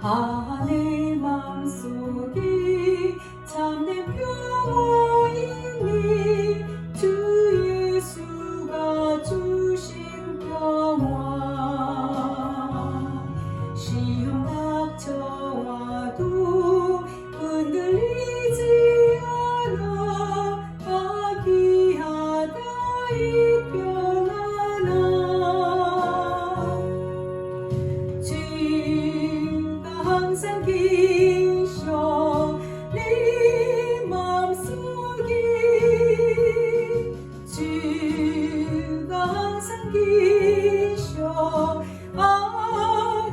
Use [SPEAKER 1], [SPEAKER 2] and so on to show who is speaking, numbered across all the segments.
[SPEAKER 1] 내 맘속에 참된 평화이니 주 예수가 주신 평화. 시험 닥쳐와도 흔들리지 않아. 아귀하다 이 평화. 항상 계셔 내 맘속에. 주가 항상 계셔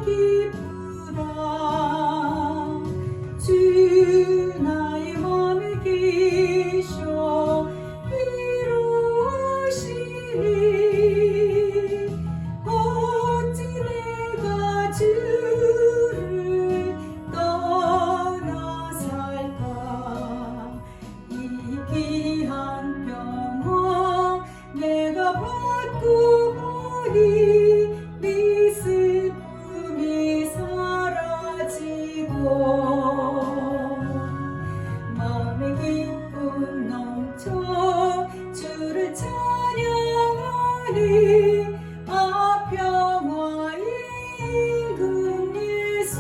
[SPEAKER 1] 기쁘다. 주 나의 맘에 계셔 위로하시니 어찌 내가 주를 떠나 살까. 이 귀한 평화 내가 받고 보니 네 슬픔이 사라지고 마음의 기쁨 넘쳐 주를 찬양하니 평화의 임금 예수.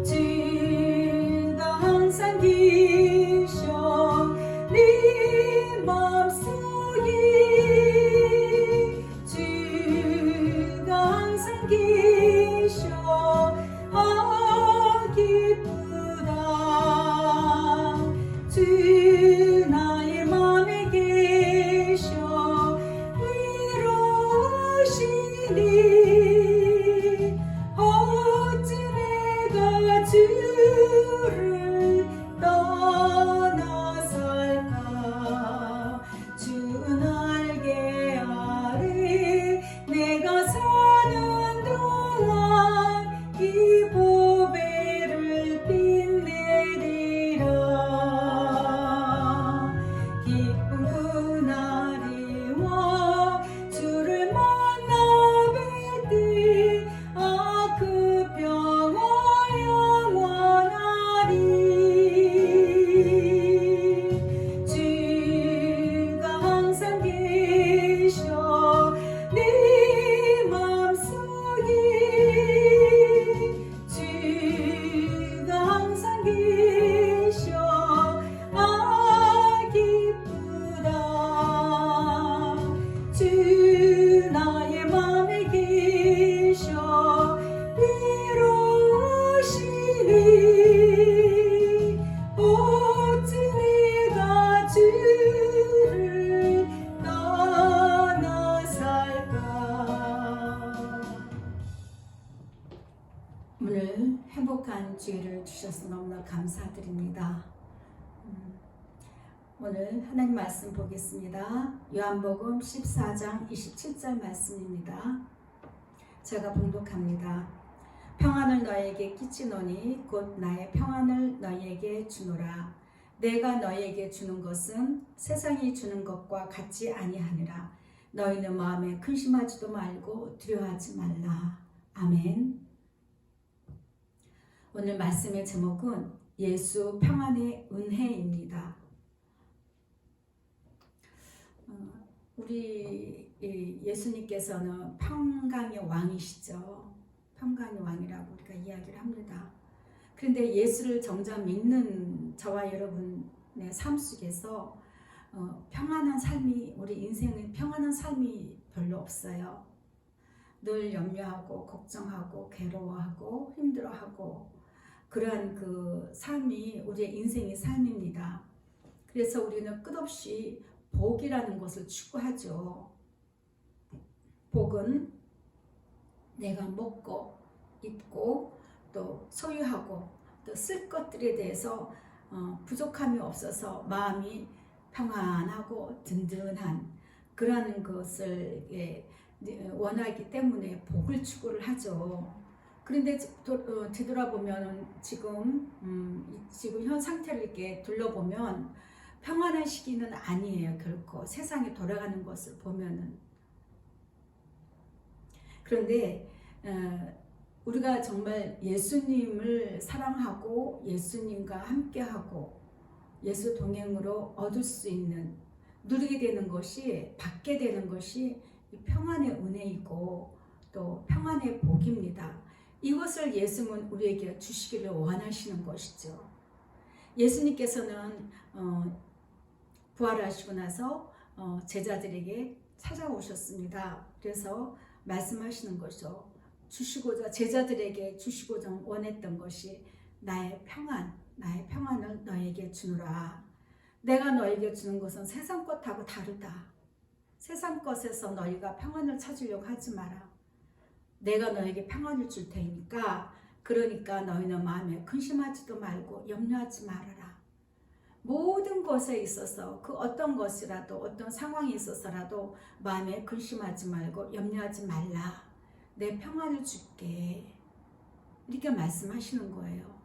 [SPEAKER 1] 주가 항상 계셔 네 맘속에. 주가 항상 계셔 기쁘다. 주 나의 맘에 계셔 위로하시니 어찌 내가 주를 떠나 살까. 주 날개 아래 내가 사는 동안 이 보배를 빛내리라. 기쁜 그날이와 주를 만나 뵐 때 그 평화 영원하리. 주가 항상 계셔 네 맘속에. 주가 항상 계셔 기쁘다. 주 나의 맘에 계셔 위로하시니 어찌 내가 주를 떠나 살까. 오늘 행복한 주일을 주셔서 너무나 감사드립니다. 오늘 하나님 말씀 보겠습니다. 요한복음 14장 27절 말씀입니다. 제가 봉독합니다. 평안을 너희에게 끼치노니 곧 나의 평안을 너희에게 주노라. 내가 너희에게 주는 것은 세상이 주는 것과 같지 아니하니라. 너희는 마음에 근심하지도 말고 두려워하지 말라. 아멘. 오늘 말씀의 제목은 예수 평안의 은혜입니다. 우리 예수님께서는 평강의 왕이시죠. 평강의 왕이라고 우리가 이야기를 합니다. 그런데 예수를 정작 믿는 저와 여러분의 삶 속에서 평안한 삶이, 우리 인생은 평안한 삶이 별로 없어요. 늘 염려하고 걱정하고 괴로워하고 힘들어하고 그러한 그 삶이 우리의 인생의 삶입니다. 그래서 우리는 끝없이 복이라는 것을 추구하죠. 복은 내가 먹고 입고 또 소유하고 또 쓸 것들에 대해서 부족함이 없어서 마음이 평안하고 든든한 그러한 것을 원하기 때문에 복을 추구를 하죠. 그런데 뒤돌아보면 지금 현 상태를 이렇게 둘러보면 평안한 시기는 아니에요. 결코 세상이 돌아가는 것을 보면은. 그런데 우리가 정말 예수님을 사랑하고 예수님과 함께하고 예수 동행으로 얻을 수 있는, 누리게 되는 것이, 받게 되는 것이 평안의 은혜이고 또 평안의 복입니다. 이것을 예수님은 우리에게 주시기를 원하시는 것이죠. 예수님께서는 부활하시고 나서 제자들에게 찾아오셨습니다. 그래서 말씀하시는 것이죠. 제자들에게 주시고자 원했던 것이 나의 평안을 너에게 주노라. 내가 너에게 주는 것은 세상 것하고 다르다. 세상 것에서 너희가 평안을 찾으려고 하지 마라. 내가 너에게 평안을 줄 테니까, 그러니까 너희는 마음에 근심하지도 말고 염려하지 말아라. 모든 것에 있어서 그 어떤 것이라도, 어떤 상황이 있어서라도 마음에 근심하지 말고 염려하지 말라. 내 평안을 줄게. 이렇게 말씀하시는 거예요.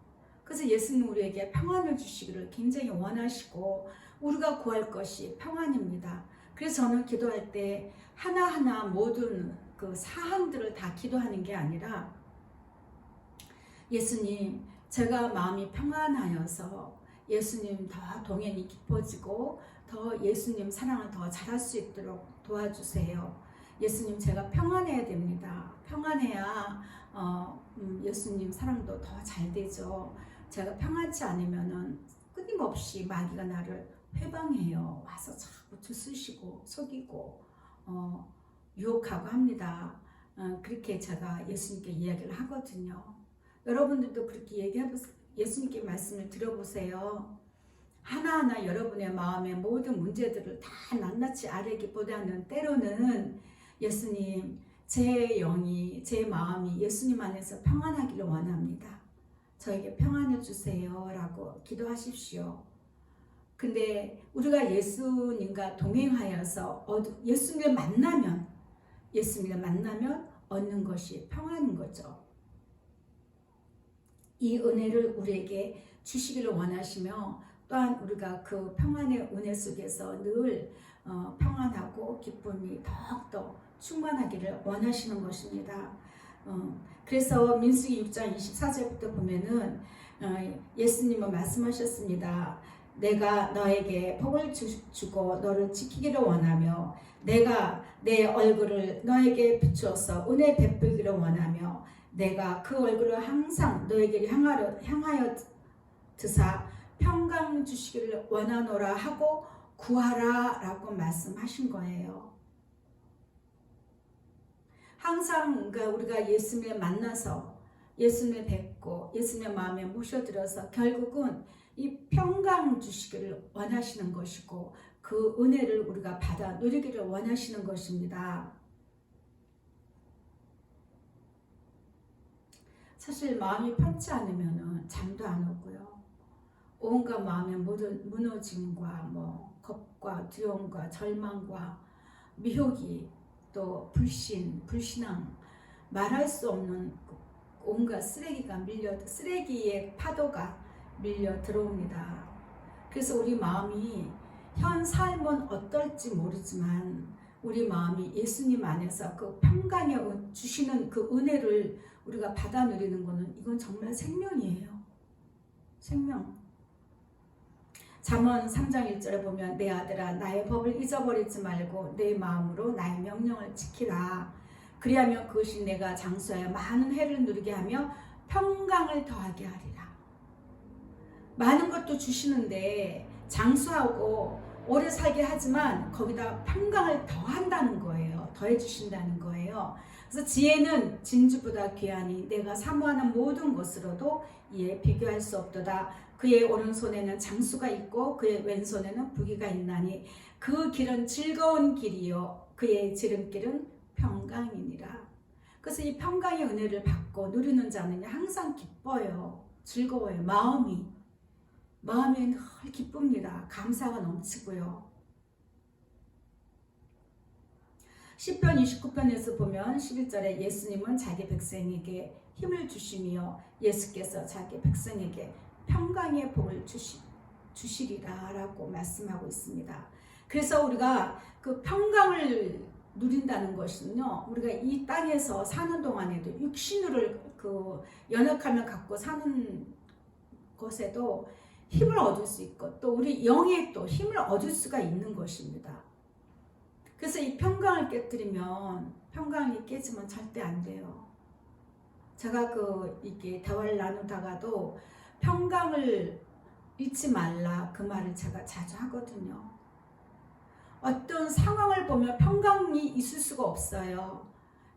[SPEAKER 1] 그래서 예수님은 우리에게 평안을 주시기를 굉장히 원하시고, 우리가 구할 것이 평안입니다. 그래서 저는 기도할 때 하나하나 모든 그 사항들을 다 기도하는 게 아니라, 예수님, 제가 마음이 평안하여서 예수님 더 동행이 깊어지고 더 예수님 사랑을 더 잘할 수 있도록 도와주세요. 예수님, 제가 평안해야 됩니다. 평안해야 예수님 사랑도 더 잘 되죠. 제가 평안치 않으면은 끊임없이 마귀가 나를 회방해요. 와서 자꾸 들쑤시고 속이고 유혹하고 합니다. 그렇게 제가 예수님께 이야기를 하거든요. 여러분들도 그렇게 얘기해보세요. 예수님께 말씀을 들어보세요. 하나하나 여러분의 마음의 모든 문제들을 다 낱낱이 아뢰기보다는 때로는 예수님, 제 영이, 제 마음이 예수님 안에서 평안하기를 원합니다. 저에게 평안을 주세요 라고 기도하십시오. 근데 우리가 예수님과 동행하여서 예수님을 만나면 얻는 것이 평안인 거죠. 이 은혜를 우리에게 주시기를 원하시며, 또한 우리가 그 평안의 은혜 속에서 늘 평안하고 기쁨이 더욱더 충만하기를 원하시는 것입니다. 그래서 민수기 6장 24절부터 보면은 예수님은 말씀하셨습니다. 내가 너에게 복을 주고 너를 지키기를 원하며, 내가 내 얼굴을 너에게 비추어서 은혜 베풀기를 원하며, 내가 그 얼굴을 항상 너에게 향하여 드사 평강 주시기를 원하노라 하고 구하라 라고 말씀하신 거예요. 항상 우리가 예수님을 만나서 예수님을 뵙고 예수님의 마음에 모셔들어서 결국은 이 평강 주시기를 원하시는 것이고, 그 은혜를 우리가 받아 누리기를 원하시는 것입니다. 사실 마음이 편치 않으면 잠도 안 오고요. 온갖 마음의 모든 무너짐과 겁과 두려움과 절망과 미혹이, 또 불신앙, 말할 수 없는 온갖 쓰레기의 파도가 밀려 들어옵니다. 그래서 우리 마음이 현 삶은 어떨지 모르지만 우리 마음이 예수님 안에서 그 평강에 주시는 그 은혜를 우리가 받아 누리는 것은 이건 정말 생명이에요. 생명. 잠언 3장 1절에 보면 내 아들아 나의 법을 잊어버리지 말고 내 마음으로 나의 명령을 지키라. 그리하면 그것이 내가 장수하여 많은 해를 누리게 하며 평강을 더하게 하리라. 많은 것도 주시는데 장수하고 오래 살게 하지만 거기다 평강을 더한다는 거예요. 더해 주신다는 거예요. 그래서 지혜는 진주보다 귀하니 내가 사모하는 모든 것으로도 이에 비교할 수 없도다. 그의 오른손에는 장수가 있고 그의 왼손에는 부귀가 있나니 그 길은 즐거운 길이요 그의 지름길은 평강이니라. 그래서 이 평강의 은혜를 받고 누리는 자는 항상 기뻐요. 즐거워요. 마음이 늘 기쁩니다. 감사가 넘치고요. 시편 29편에서 보면 11절에 예수님은 자기 백성에게 힘을 주시며 예수께서 자기 백성에게 평강의 복을 주시리라 라고 말씀하고 있습니다. 그래서 우리가 그 평강을 누린다는 것은요, 우리가 이 땅에서 사는 동안에도 육신을 연약함을 갖고 사는 것에도 힘을 얻을 수 있고 또 우리 영에 또 힘을 얻을 수가 있는 것입니다. 그래서 이 평강을 깨뜨리면, 평강이 깨지면 절대 안 돼요. 제가 이게 대화를 나누다가도 평강을 잃지 말라 그 말을 제가 자주 하거든요. 어떤 상황을 보면 평강이 있을 수가 없어요.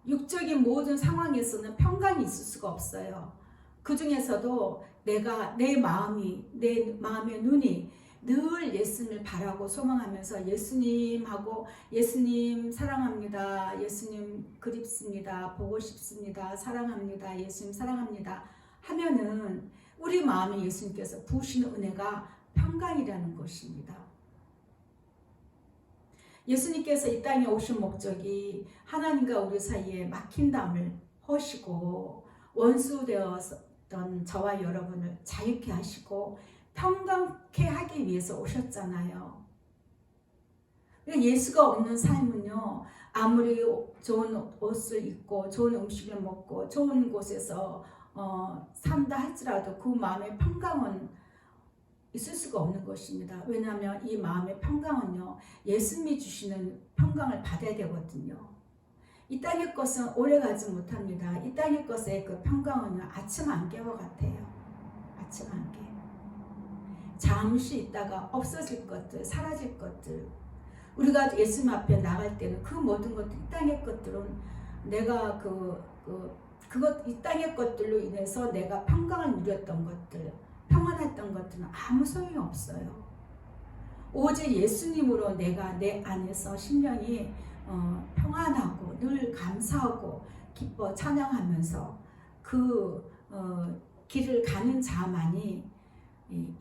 [SPEAKER 1] 육적인 모든 상황에서는 평강이 있을 수가 없어요. 그 중에서도 내 마음의 눈이 늘 예수님을 바라고 소망하면서 예수님하고, 예수님 사랑합니다, 예수님 그립습니다, 보고 싶습니다, 사랑합니다, 예수님 사랑합니다 하면은 우리 마음에 예수님께서 부으시는 은혜가 평강이라는 것입니다. 예수님께서 이 땅에 오신 목적이 하나님과 우리 사이에 막힌담을 허시고 원수 되었던 저와 여러분을 자유케 하시고 평강케 하기 위해서 오셨잖아요. 예수가 없는 삶은요, 아무리 좋은 옷을 입고 좋은 음식을 먹고 좋은 곳에서 산다 할지라도 그 마음의 평강은 있을 수가 없는 것입니다. 왜냐하면 이 마음의 평강은요, 예수님이 주시는 평강을 받아야 되거든요. 이 땅의 것은 오래가지 못합니다. 이 땅의 것의 그 평강은요, 아침 안개와 같아요. 아침 안개. 잠시 있다가 없어질 것들, 사라질 것들. 우리가 예수님 앞에 나갈 때는 그 모든 것들, 이 땅의 것들은 내가 이 땅의 것들로 인해서 내가 평강을 누렸던 것들, 평안했던 것들은 아무 소용이 없어요. 오직 예수님으로 내가 내 안에서 심령이 평안하고 늘 감사하고 기뻐 찬양하면서 길을 가는 자만이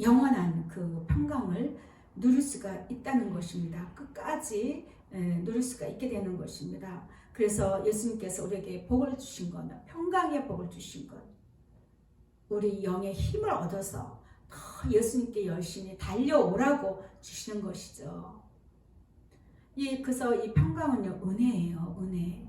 [SPEAKER 1] 영원한 그 평강을 누릴 수가 있다는 것입니다. 끝까지 누릴 수가 있게 되는 것입니다. 그래서 예수님께서 우리에게 복을 주신 것, 평강의 복을 주신 것, 우리 영의 힘을 얻어서 더 예수님께 열심히 달려오라고 주시는 것이죠. 그래서 이 평강은요, 은혜예요. 은혜.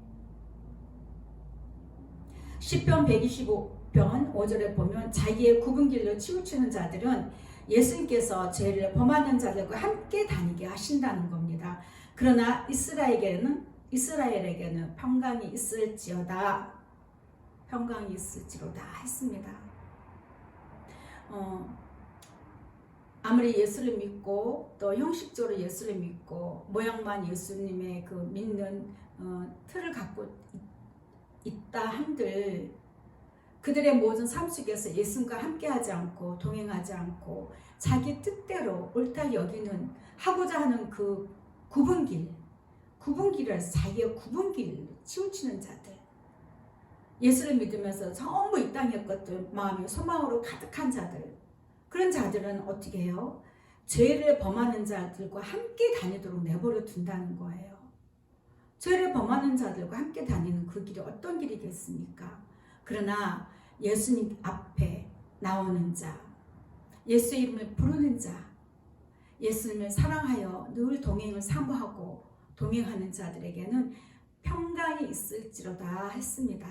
[SPEAKER 1] 시편 125편 5절에 보면 자기의 굽은 길로 치우치는 자들은 예수님께서 죄를 범하는 자들과 함께 다니게 하신다는 겁니다. 그러나 이스라엘에게는 평강이 있을지어다. 평강이 있을지로다 했습니다. 아무리 예수를 믿고 또 형식적으로 예수를 믿고 모양만 예수님의 그 믿는 틀을 갖고 있다 한들 그들의 모든 삶 속에서 예수님과 함께하지 않고 동행하지 않고 자기 뜻대로 옳다 여기는 하고자 하는 그 굽은 길에서 자기의 굽은 길을 치우치는 자들, 예수를 믿으면서 전부 이 땅의 것들 마음이 소망으로 가득한 자들, 그런 자들은 어떻게 해요? 죄를 범하는 자들과 함께 다니도록 내버려 둔다는 거예요. 죄를 범하는 자들과 함께 다니는 그 길이 어떤 길이겠습니까? 그러나 예수님 앞에 나오는 자, 예수의 이름을 부르는 자, 예수님을 사랑하여 늘 동행을 사모하고 동행하는 자들에게는 평강이 있을지로다 했습니다.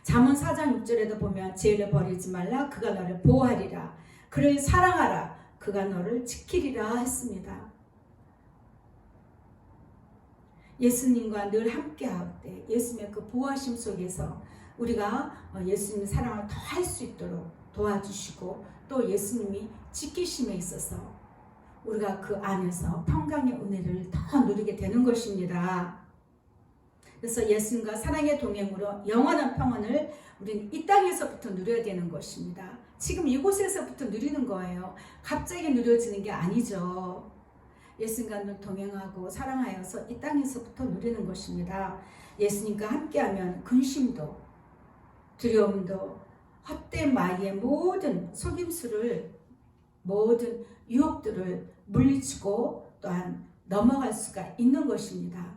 [SPEAKER 1] 잠언 4장 6절에도 보면 죄를 버리지 말라 그가 너를 보호하리라 그를 사랑하라 그가 너를 지키리라 했습니다. 예수님과 늘 함께할 때 예수님의 그 보호하심 속에서 우리가 예수님의 사랑을 더 할 수 있도록 도와주시고 또 예수님이 지키심에 있어서 우리가 그 안에서 평강의 은혜를 더 누리게 되는 것입니다. 그래서 예수님과 사랑의 동행으로 영원한 평안을 우리는 이 땅에서부터 누려야 되는 것입니다. 지금 이곳에서부터 누리는 거예요. 갑자기 누려지는 게 아니죠. 예수님과 늘 동행하고 사랑하여서 이 땅에서부터 누리는 것입니다. 예수님과 함께하면 근심도 두려움도 헛된 마귀의 모든 속임수를 모든 유혹들을 물리치고 또한 넘어갈 수가 있는 것입니다.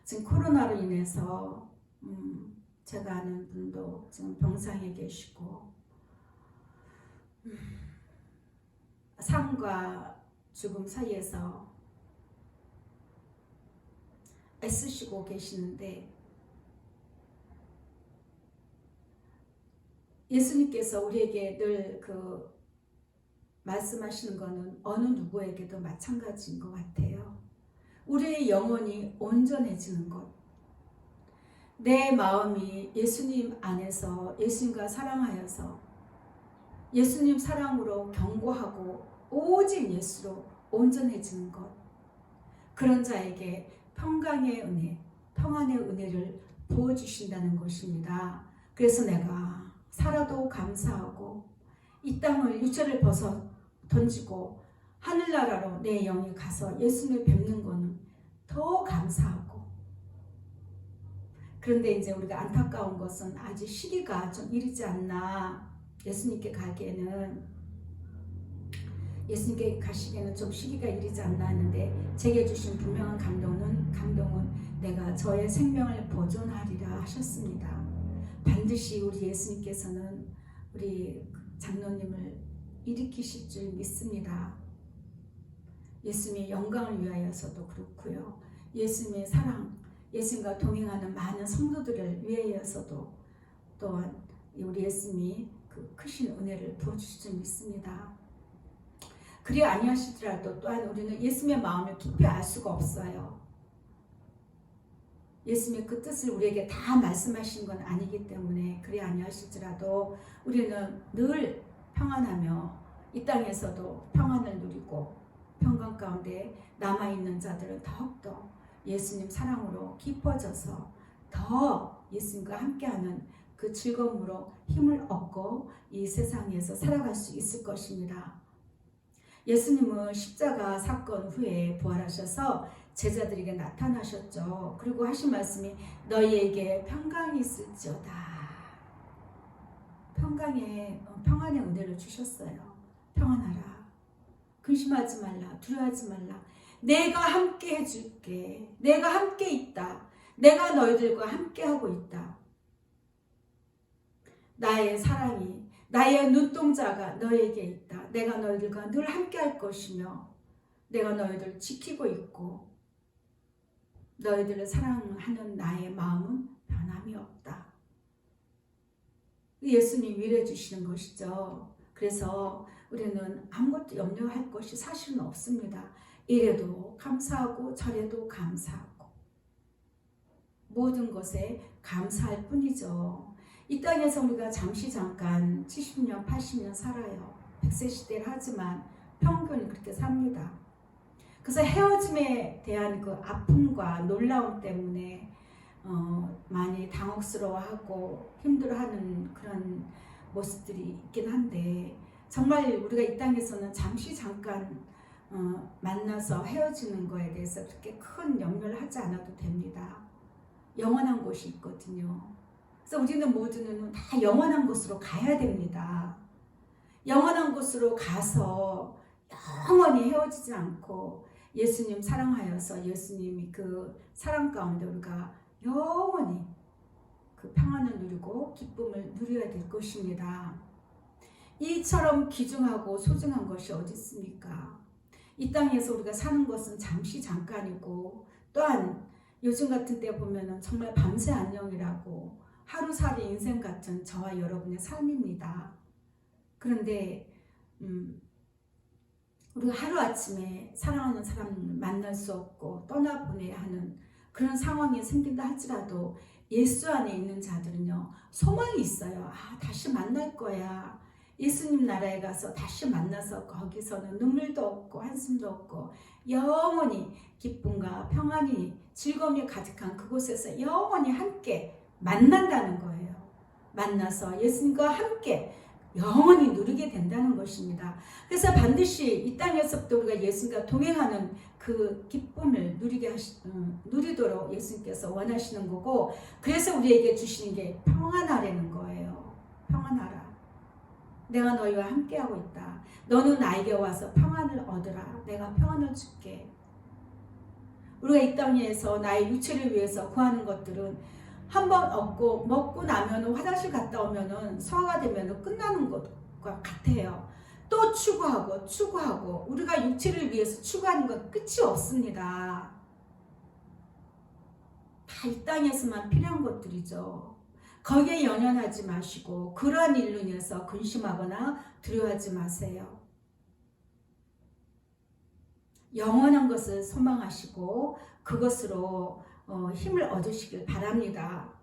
[SPEAKER 1] 지금 코로나로 인해서 제가 아는 분도 지금 병상에 계시고 삶과 죽음 사이에서 애쓰시고 계시는데 예수님께서 우리에게 늘 그 말씀하시는 거는 어느 누구에게도 마찬가지인 것 같아요. 우리의 영혼이 온전해지는 것, 내 마음이 예수님 안에서 예수님과 사랑하여서 예수님 사랑으로 견고하고 오직 예수로 온전해지는 것, 그런 자에게 평강의 은혜, 평안의 은혜를 부어주신다는 것입니다. 그래서 내가 살아도 감사하고 이 땅을 육체를 벗어 던지고 하늘나라로 내 영이 가서 예수님을 뵙는 것은 더 감사하고, 그런데 이제 우리가 안타까운 것은 아직 시기가 좀 이르지 않나. 예수님께 가기에는, 예수님께 가시기에는 좀 시기가 이르지 않나 했는데 제게 주신 분명한 감동은 내가 저의 생명을 보존하리라 하셨습니다. 반드시 우리 예수님께서는 우리 장로님을 일으키실 줄 믿습니다. 예수님의 영광을 위하여서도 그렇고요. 예수님의 사랑, 예수님과 동행하는 많은 성도들을 위하여서도 또한 우리 예수님이 그 크신 은혜를 부어주실 줄 믿습니다. 그리 아니하시더라도 또한 우리는 예수님의 마음을 깊이 알 수가 없어요. 예수님의 그 뜻을 우리에게 다 말씀하신 건 아니기 때문에 그리 아니하실지라도 우리는 늘 평안하며 이 땅에서도 평안을 누리고 평강 가운데 남아있는 자들은 더욱더 예수님 사랑으로 깊어져서 더 예수님과 함께하는 그 즐거움으로 힘을 얻고 이 세상에서 살아갈 수 있을 것입니다. 예수님은 십자가 사건 후에 부활하셔서 제자들에게 나타나셨죠. 그리고 하신 말씀이 너희에게 평강이 있을지어다. 평안의 은혜를 주셨어요. 평안하라. 근심하지 말라. 두려워하지 말라. 내가 함께 해줄게. 내가 함께 있다. 내가 너희들과 함께 하고 있다. 나의 사랑이, 나의 눈동자가 너에게 있다. 내가 너희들과 늘 함께 할 것이며 내가 너희들을 지키고 있고 너희들을 사랑하는 나의 마음은 변함이 없다. 예수님 위로해 주시는 것이죠. 그래서 우리는 아무것도 염려할 것이 사실은 없습니다. 이래도 감사하고 저래도 감사하고 모든 것에 감사할 뿐이죠. 이 땅에서 우리가 잠깐 70년, 80년 살아요. 100세 시대를 하지만 평균 그렇게 삽니다. 그래서 헤어짐에 대한 그 아픔과 놀라움 때문에 많이 당혹스러워하고 힘들어하는 그런 모습들이 있긴 한데 정말 우리가 이 땅에서는 잠깐 만나서 헤어지는 거에 대해서 그렇게 큰 염려를 하지 않아도 됩니다. 영원한 곳이 있거든요. 그래서 우리는 모두는 다 영원한 곳으로 가야 됩니다. 영원한 곳으로 가서 영원히 헤어지지 않고 예수님 사랑하여서 예수님이 그 사랑 가운데 우리가 영원히 그 평안을 누리고 기쁨을 누려야 될 것입니다. 이처럼 귀중하고 소중한 것이 어디 있습니까? 이 땅에서 우리가 사는 것은 잠깐이고 또한 요즘 같은 때 보면은 정말 밤새 안녕이라고 하루살이 인생 같은 저와 여러분의 삶입니다. 그런데 우리가 하루아침에 사랑하는 사람을 만날 수 없고 떠나보내야 하는 그런 상황이 생긴다 할지라도 예수 안에 있는 자들은요 소망이 있어요. 다시 만날 거야. 예수님 나라에 가서 다시 만나서 거기서는 눈물도 없고 한숨도 없고 영원히 기쁨과 평안이 즐거움이 가득한 그곳에서 영원히 함께 만난다는 거예요. 만나서 예수님과 함께 영원히 누리게 된다는 것입니다. 그래서 반드시 이 땅에서부터 우리가 예수님과 동행하는 그 기쁨을 누리도록 예수님께서 원하시는 거고, 그래서 우리에게 주시는 게 평안하라는 거예요. 평안하라. 내가 너희와 함께하고 있다. 너는 나에게 와서 평안을 얻으라. 내가 평안을 줄게. 우리가 이 땅에서 나의 육체를 위해서 구하는 것들은 한번 얻고 먹고 나면 화장실 갔다 오면 소화가 되면 끝나는 것과 같아요. 또 추구하고 우리가 육체를 위해서 추구하는 건 끝이 없습니다. 다 이 땅에서만 필요한 것들이죠. 거기에 연연하지 마시고 그러한 일로 인해서 근심하거나 두려워하지 마세요. 영원한 것을 소망하시고 그것으로 힘을 얻으시길 바랍니다.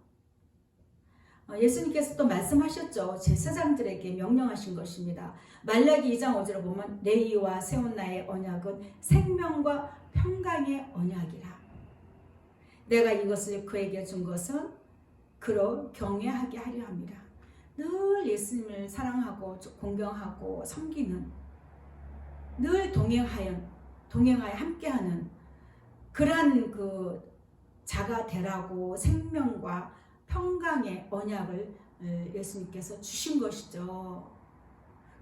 [SPEAKER 1] 예수님께서 또 말씀하셨죠. 제사장들에게 명령하신 것입니다. 말라기 2장 5절을 보면 레위와 세운 나의 언약은 생명과 평강의 언약이라. 내가 이것을 그에게 준 것은 그로 경외하게 하려 함이라. 늘 예수님을 사랑하고 공경하고 섬기는, 늘 동행하여 함께하는 그러한 그 자가 되라고 생명과 평강의 언약을 예수님께서 주신 것이죠.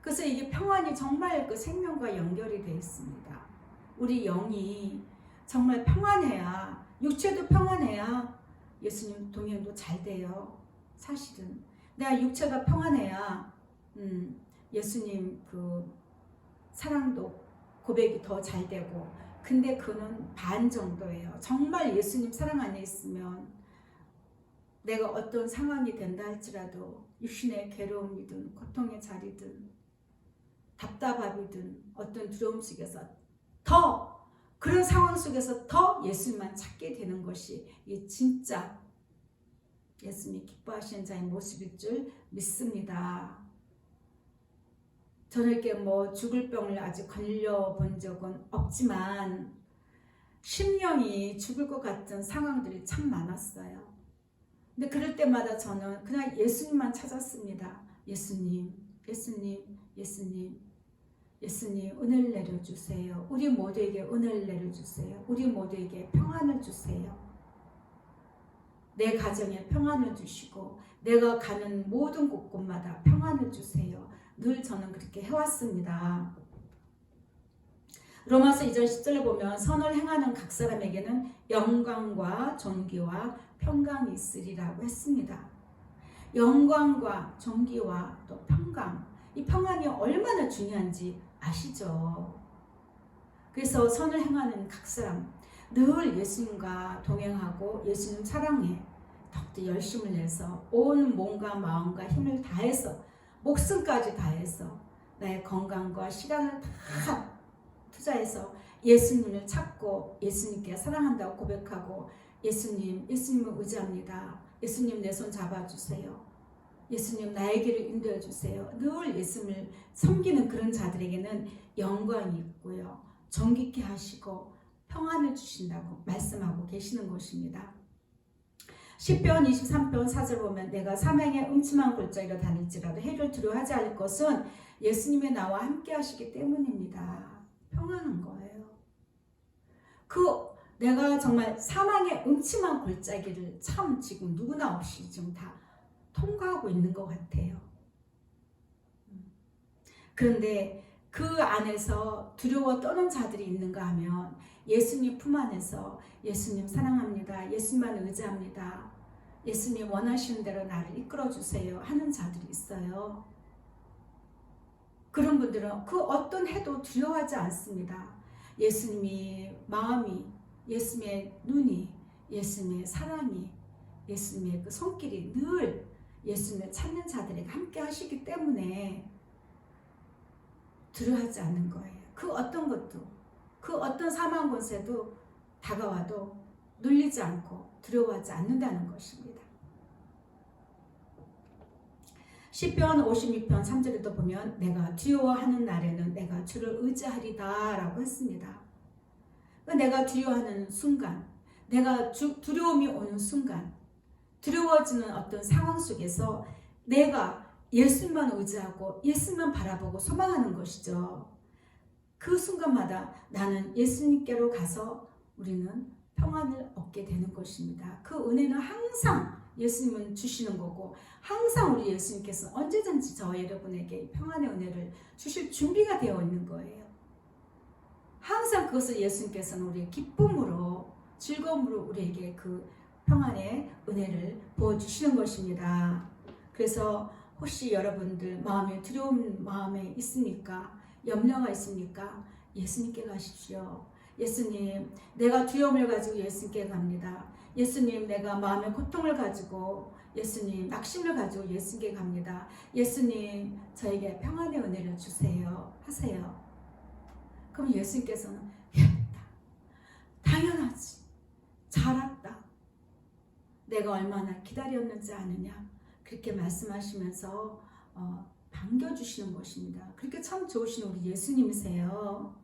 [SPEAKER 1] 그래서 이게 평안이 정말 그 생명과 연결이 되어 있습니다. 우리 영이 정말 평안해야, 육체도 평안해야 예수님 동행도 잘 돼요. 사실은 내가 육체가 평안해야 예수님 그 사랑도 고백이 더 잘 되고, 근데 그는 반 정도예요. 정말 예수님 사랑 안에 있으면 내가 어떤 상황이 된다 할지라도 육신의 괴로움이든 고통의 자리든 답답함이든 어떤 두려움 속에서 더 그런 상황 속에서 더 예수님만 찾게 되는 것이 이 진짜 예수님이 기뻐하시는 자의 모습일 줄 믿습니다. 저는 이렇게 죽을 병을 아직 걸려본 적은 없지만 심령이 죽을 것 같은 상황들이 참 많았어요. 근데 그럴 때마다 저는 그냥 예수님만 찾았습니다. 예수님, 예수님, 예수님, 예수님 은혜를 내려주세요. 우리 모두에게 은혜를 내려주세요. 우리 모두에게 평안을 주세요. 내 가정에 평안을 주시고 내가 가는 모든 곳곳마다 평안을 주세요. 늘 저는 그렇게 해왔습니다. 로마서 2절 10절에 보면 선을 행하는 각 사람에게는 영광과 존귀와 평강이 있으리라고 했습니다. 영광과 존귀와 또 평강, 이 평안이 얼마나 중요한지 아시죠? 그래서 선을 행하는 각 사람 늘 예수님과 동행하고 예수님 사랑에 더욱더 열심을 내서 온 몸과 마음과 힘을 다해서 목숨까지 다해서 나의 건강과 시간을 다 투자해서 예수님을 찾고 예수님께 사랑한다고 고백하고 예수님을 의지합니다. 예수님 내 손 잡아주세요. 예수님 나의 길을 인도해 주세요. 늘 예수님을 섬기는 그런 자들에게는 영광이 있고요. 정깃게 하시고 평안을 주신다고 말씀하고 계시는 것입니다. 시편 23편 4절 보면 내가 사망의 음침한 골짜기로 다닐지라도 해를 두려워하지 않을 것은 예수님의 나와 함께 하시기 때문입니다. 평안한 거예요. 내가 정말 사망의 음침한 골짜기를 참 지금 누구나 없이 지금 다 통과하고 있는 것 같아요. 그런데 그 안에서 두려워 떠는 자들이 있는가 하면 예수님 품 안에서 예수님 사랑합니다. 예수님만 의지합니다. 예수님 원하시는 대로 나를 이끌어 주세요 하는 자들이 있어요. 그런 분들은 그 어떤 해도 두려워하지 않습니다. 예수님이 마음이, 예수님의 눈이, 예수님의 사랑이, 예수님의 그 손길이 늘 예수님을 찾는 자들에게 함께 하시기 때문에 두려워하지 않는 거예요. 그 어떤 것도, 그 어떤 사망 권세도 다가와도 눌리지 않고 두려워하지 않는다는 것입니다. 시편 52편 3절에도 보면 내가 두려워하는 날에는 내가 주를 의지하리다 라고 했습니다. 내가 두려워하는 순간, 내가 두려움이 오는 순간, 두려워지는 어떤 상황 속에서 내가 예수님만 의지하고 예수님만 바라보고 소망하는 것이죠. 그 순간마다 나는 예수님께로 가서 우리는 평안을 얻게 되는 것입니다. 그 은혜는 항상 예수님은 주시는 거고 항상 우리 예수님께서 언제든지 저 여러분에게 평안의 은혜를 주실 준비가 되어 있는 거예요. 항상 그것을 예수님께서는 우리의 기쁨으로 즐거움으로 우리에게 그 평안의 은혜를 부어주시는 것입니다. 그래서 혹시 여러분들 마음에 두려운 마음에 있습니까? 염려가 있습니까? 예수님께 가십시오. 예수님, 내가 두려움을 가지고 예수님께 갑니다. 예수님, 내가 마음의 고통을 가지고 예수님, 낙심을 가지고 예수님께 갑니다. 예수님, 저에게 평안의 은혜를 주세요. 하세요. 그럼 예수님께서는 당연하지. 잘 왔다. 내가 얼마나 기다렸는지 아느냐. 그렇게 말씀하시면서 반겨주시는 것입니다. 그렇게 참 좋으신 우리 예수님이세요.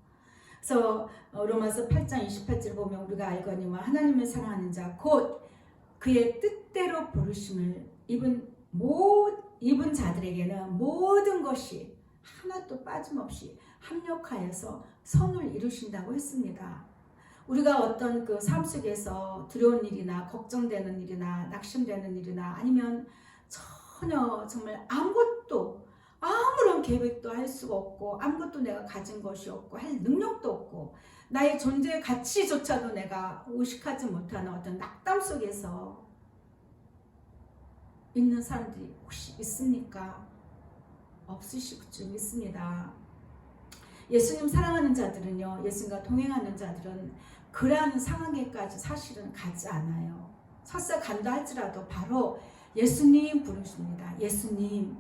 [SPEAKER 1] 그래서 로마서 8장 28절 보면 우리가 알거니와 하나님을 사랑하는 자 곧 그의 뜻대로 부르심을 입은 자들에게는 모든 것이 하나도 빠짐없이 합력하여서 선을 이루신다고 했습니다. 우리가 어떤 그 삶 속에서 두려운 일이나 걱정되는 일이나 낙심되는 일이나 아니면 전혀 정말 아무것도 아무런 계획도 할 수가 없고 아무것도 내가 가진 것이 없고 할 능력도 없고 나의 존재의 가치조차도 내가 의식하지 못하는 어떤 낙담 속에서 있는 사람들이 혹시 있습니까? 없으실 줄 믿습니다. 예수님 사랑하는 자들은요, 예수님과 동행하는 자들은 그러한 상황에까지 사실은 가지 않아요. 설사 간다 할지라도 바로 예수님 부르십니다. 예수님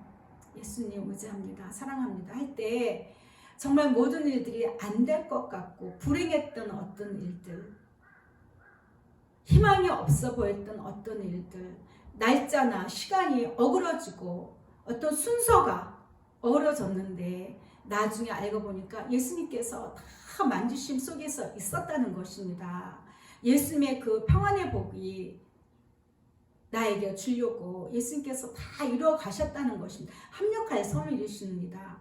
[SPEAKER 1] 의지합니다. 사랑합니다. 할 때 정말 모든 일들이 안 될 것 같고 불행했던 어떤 일들, 희망이 없어 보였던 어떤 일들, 날짜나 시간이 어그러지고 어떤 순서가 어그러졌는데 나중에 알고 보니까 예수님께서 다 만지심 속에서 있었다는 것입니다. 예수님의 그 평안의 복이 나에게 주려고 예수님께서 다 이루어 가셨다는 것입니다. 합력하여 선을 이루십니다.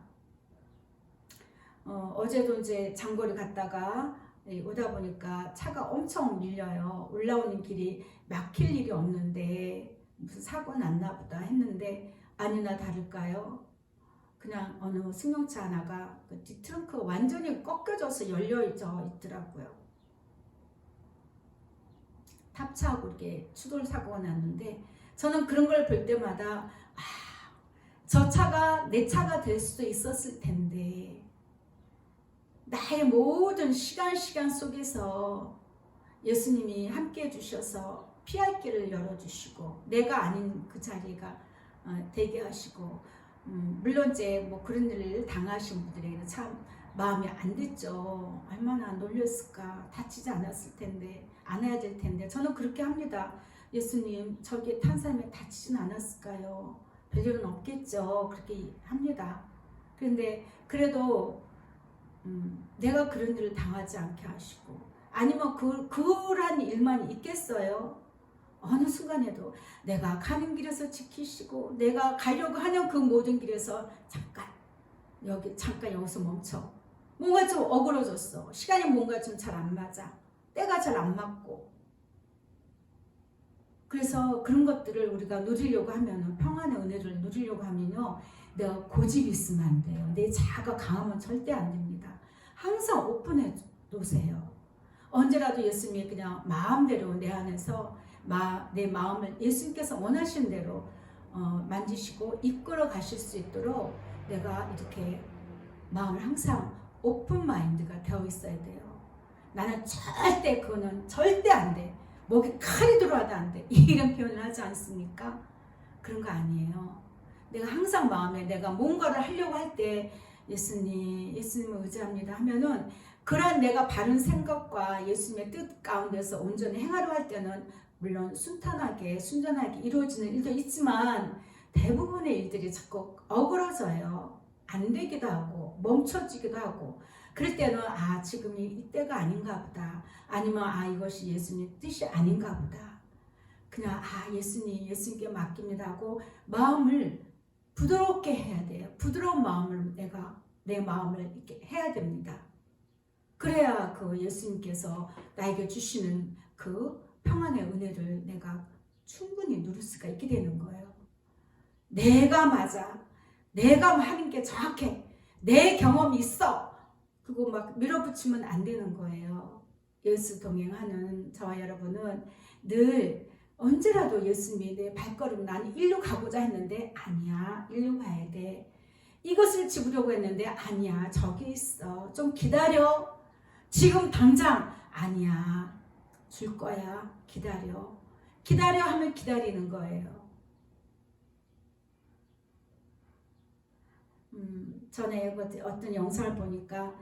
[SPEAKER 1] 어제도 이제 장거리 갔다가 오다 보니까 차가 엄청 밀려요. 올라오는 길이 막힐 일이 없는데 무슨 사고 났나 보다 했는데 아니나 다를까요? 그냥 어느 승용차 하나가 그 뒷트렁크가 완전히 꺾여져서 열려져 있더라고요. 탑차하고 이렇게 추돌 사고가 났는데 저는 그런 걸 볼 때마다 저 차가 내 차가 될 수도 있었을 텐데 나의 모든 시간 속에서 예수님이 함께 해주셔서 피할 길을 열어주시고 내가 아닌 그 자리가 되게 하시고 물론 이제 뭐 그런 일을 당하신 분들에게는 참 마음이 안 됐죠. 얼마나 놀렸을까. 다치지 않았을 텐데 안 해야 될 텐데 저는 그렇게 합니다. 예수님 저기 탄 사람이 다치진 않았을까요? 별일은 없겠죠. 그렇게 합니다. 그런데 그래도 내가 그런 일을 당하지 않게 하시고 아니면 그런 일만 있겠어요? 어느 순간에도 내가 가는 길에서 지키시고 내가 가려고 하는 그 모든 길에서 잠깐 여기서 멈춰. 뭔가 좀 어그러졌어. 시간이 뭔가 좀 잘 안 맞아. 때가 잘 안 맞고. 그래서 그런 것들을 우리가 누리려고 하면은 평안의 은혜를 누리려고 하면요. 내가 고집이 있으면 안 돼요. 내 자아가 강하면 절대 안 됩니다. 항상 오픈해 놓으세요. 언제라도 예수님이 그냥 마음대로 내 안에서 내 마음을 예수님께서 원하시는 대로 만지시고 이끌어 가실 수 있도록 내가 이렇게 마음을 항상 오픈 마인드가 되어 있어야 돼요. 나는 그거는 절대 안 돼. 목에 칼이 들어와도 안 돼. 이런 표현을 하지 않습니까? 그런 거 아니에요. 내가 항상 마음에 내가 뭔가를 하려고 할 때 예수님을 의지합니다 하면은 그런 내가 바른 생각과 예수님의 뜻 가운데서 온전히 행하려 할 때는 물론 순탄하게 순전하게 이루어지는 일도 있지만 대부분의 일들이 자꾸 어그러져요. 안 되기도 하고 멈춰지기도 하고 그럴 때는 지금이 이때가 아닌가 보다. 아니면 이것이 예수님의 뜻이 아닌가 보다. 그냥 예수님께 맡깁니다 하고 마음을 부드럽게 해야 돼요. 부드러운 마음을 내 마음을 이렇게 해야 됩니다. 그래야 그 예수님께서 나에게 주시는 그 평안의 은혜를 내가 충분히 누릴 수가 있게 되는 거예요. 내가 맞아. 내가 하는 게 정확해. 내 경험이 있어. 그거 막 밀어붙이면 안 되는 거예요. 예수 동행하는 저와 여러분은 늘 언제라도 예수님이 내 발걸음 나는 일로 가고자 했는데 아니야. 일로 가야 돼. 이것을 집으려고 했는데 아니야. 저기 있어. 좀 기다려. 지금 당장 아니야. 줄 거야. 기다려. 기다려 하면 기다리는 거예요. 전에 어떤 영상을 보니까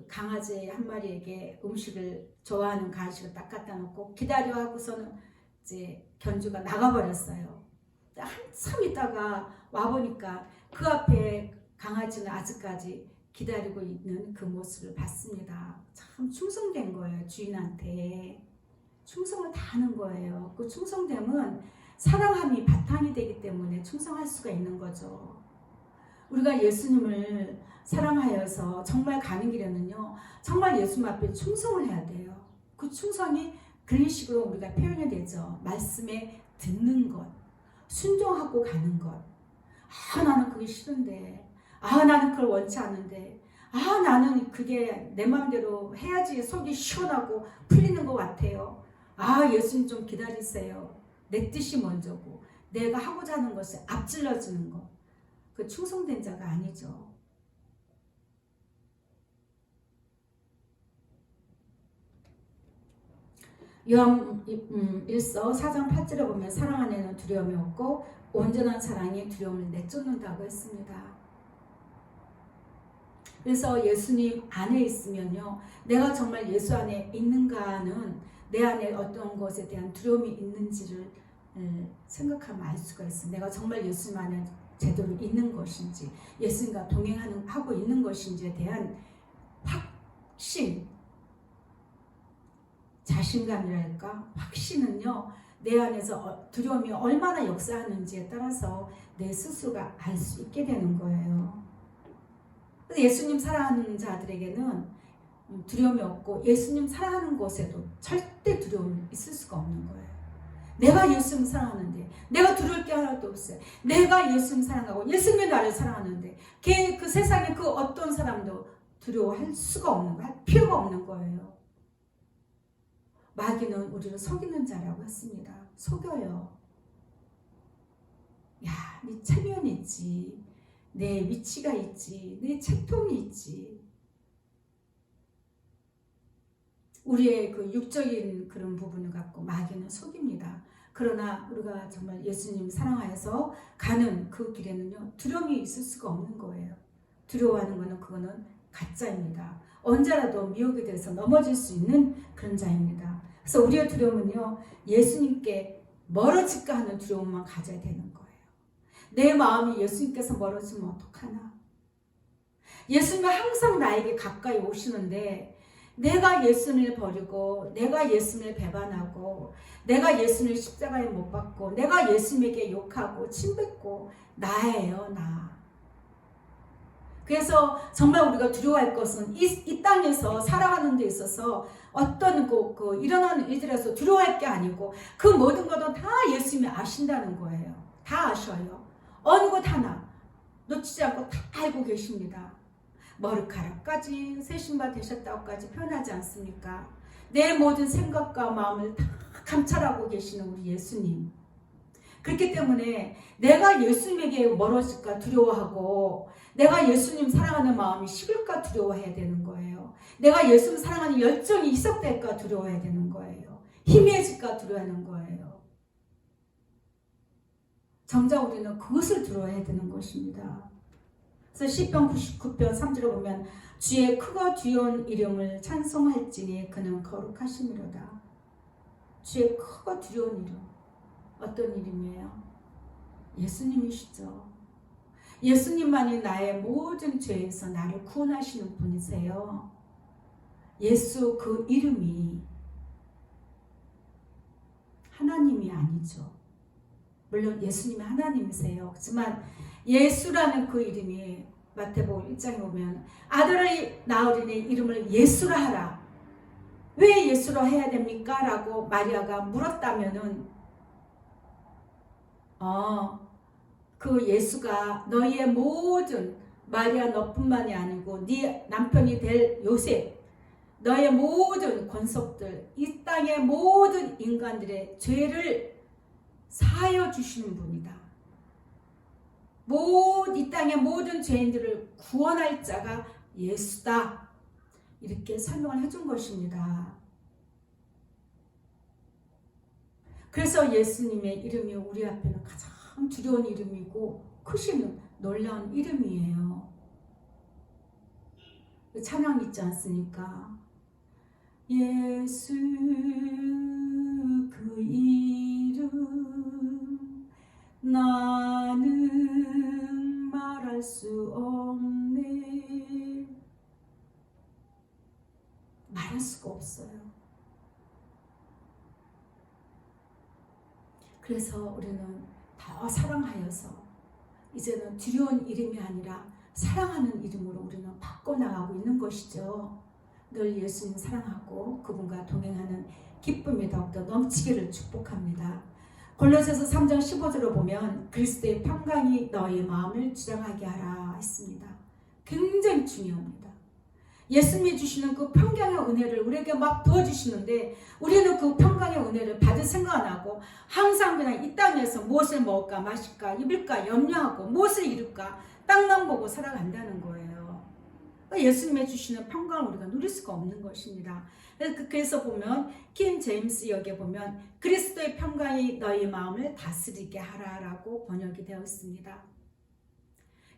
[SPEAKER 1] 강아지 한 마리에게 음식을 좋아하는 간식을 딱 갖다 놓고 기다려 하고서는 이제 견주가 나가버렸어요. 한참 있다가 와보니까 그 앞에 강아지는 아직까지 기다리고 있는 그 모습을 봤습니다. 참 충성된 거예요. 주인한테 충성을 다하는 거예요. 그 충성됨은 사랑함이 바탕이 되기 때문에 충성할 수가 있는 거죠. 우리가 예수님을 사랑하여서 정말 가는 길에는요, 정말 예수님 앞에 충성을 해야 돼요. 그 충성이 그런 식으로 우리가 표현이 되죠. 말씀에 듣는 것, 순종하고 가는 것. 나는 그게 싫은데, 나는 그걸 원치 않는데, 나는 그게 내 마음대로 해야지 속이 시원하고 풀리는 것 같아요. 예수님 좀 기다리세요. 내 뜻이 먼저고 내가 하고자 하는 것을 앞질러주는 것. 그 충성된 자가 아니죠. 요한 1서 4장 8절에 보면 사랑 안에는 두려움이 없고 온전한 사랑이 두려움을 내쫓는다고 했습니다. 그래서 예수님 안에 있으면요, 내가 정말 예수 안에 있는가는 내 안에 어떤 것에 대한 두려움이 있는지를 생각하면 알 수가 있어요. 내가 정말 예수님 안에 제대로 있는 것인지, 예수님과 동행하고 있는 것인지에 대한 확신, 자신감이랄까? 확신은요, 내 안에서 두려움이 얼마나 역사하는지에 따라서 내 스스로가 알 수 있게 되는 거예요. 예수님 사랑하는 자들에게는 두려움이 없고 예수님 사랑하는 곳에도 절대 두려움이 있을 수가 없는 거예요. 내가 예수님 사랑하는데 내가 두려울 게 하나도 없어요. 내가 예수님 사랑하고 예수님이 나를 사랑하는데 그 세상에 그 어떤 사람도 두려워할 수가 없는 거예요. 할 필요가 없는 거예요. 마귀는 우리를 속이는 자라고 했습니다. 속여요. 야, 네 체면이 있지, 내 위치가 있지, 내 채통이 있지. 우리의 그 육적인 그런 부분을 갖고 마귀는 속입니다. 그러나 우리가 정말 예수님 사랑하여서 가는 그 길에는요, 두려움이 있을 수가 없는 거예요. 두려워하는 거는 그거는 가짜입니다. 언제라도 미혹에 대해서 넘어질 수 있는 그런 자입니다. 그래서 우리의 두려움은요, 예수님께 멀어질까 하는 두려움만 가져야 되는 거예요. 내 마음이 예수님께서 멀어지면 어떡하나? 예수님은 항상 나에게 가까이 오시는데 내가 예수님을 버리고 내가 예수님을 배반하고 내가 예수님을 십자가에 못 박고 내가 예수님에게 욕하고 침뱉고 나예요, 나. 그래서 정말 우리가 두려워할 것은 이 땅에서 살아가는 데 있어서 어떤 일어나는 일들에서 두려워할 게 아니고 그 모든 것은 다 예수님이 아신다는 거예요. 다 아셔요. 어느 것 하나 놓치지 않고 다 알고 계십니다. 머리카락까지 새신바 되셨다고까지 표현하지 않습니까? 내 모든 생각과 마음을 다 감찰하고 계시는 우리 예수님. 그렇기 때문에 내가 예수님에게 멀어질까 두려워하고 내가 예수님 사랑하는 마음이 식을까 두려워해야 되는 거예요. 내가 예수님 사랑하는 열정이 희석될까 두려워해야 되는 거예요. 희미해질까 두려워하는 거예요. 정작 우리는 그것을 두려워해야 되는 것입니다. 그래서 시편 99편 3절에 보면 주의 크고 귀여운 이름을 찬송할지니 그는 거룩하심이로다. 주의 크고 귀여운 이름. 어떤 이름이에요? 예수님이시죠. 예수님만이 나의 모든 죄에서 나를 구원하시는 분이세요. 예수 그 이름이 하나님이 아니죠. 물론 예수님이 하나님이세요. 하지만 예수라는 그 이름이 마태복음 1장에 보면 아들을 낳으리니 이름을 예수라 하라. 왜 예수로 해야 됩니까? 라고 마리아가 물었다면은 그 예수가 너희의 모든 마리아 너뿐만이 아니고 네 남편이 될 요셉 너의 모든 권속들 이 땅의 모든 인간들의 죄를 사하여 주시는 분이다. 이 땅의 모든 죄인들을 구원할 자가 예수다. 이렇게 설명을 해준 것입니다. 그래서 예수님의 이름이 우리 앞에는 가장 두려운 이름이고 크신 놀라운 이름이에요. 찬양 있지 않습니까? 예수 그 이름 나는 말할 수 없네. 말할 수가 없어요. 그래서 우리는 더 사랑하여서 이제는 두려운 이름이 아니라 사랑하는 이름으로 우리는 바꿔나가고 있는 것이죠. 늘 예수님 사랑하고 그분과 동행하는 기쁨이 더욱더 넘치기를 축복합니다. 골로새서 3장 15절을 보면 그리스도의 평강이 너희 마음을 주장하게 하라 했습니다. 굉장히 중요합니다. 예수님이 주시는 그 평강의 은혜를 우리에게 막 부어주시는데 우리는 그 평강의 은혜를 받을 생각 안 하고 항상 그냥 이 땅에서 무엇을 먹을까 마실까 입을까 염려하고 무엇을 이룰까 땅만 보고 살아간다는 거예요. 예수님이 주시는 평강을 우리가 누릴 수가 없는 것입니다. 그래서 보면 킹 제임스 역에 보면 그리스도의 평강이 너희 마음을 다스리게 하라라고 번역이 되어 있습니다.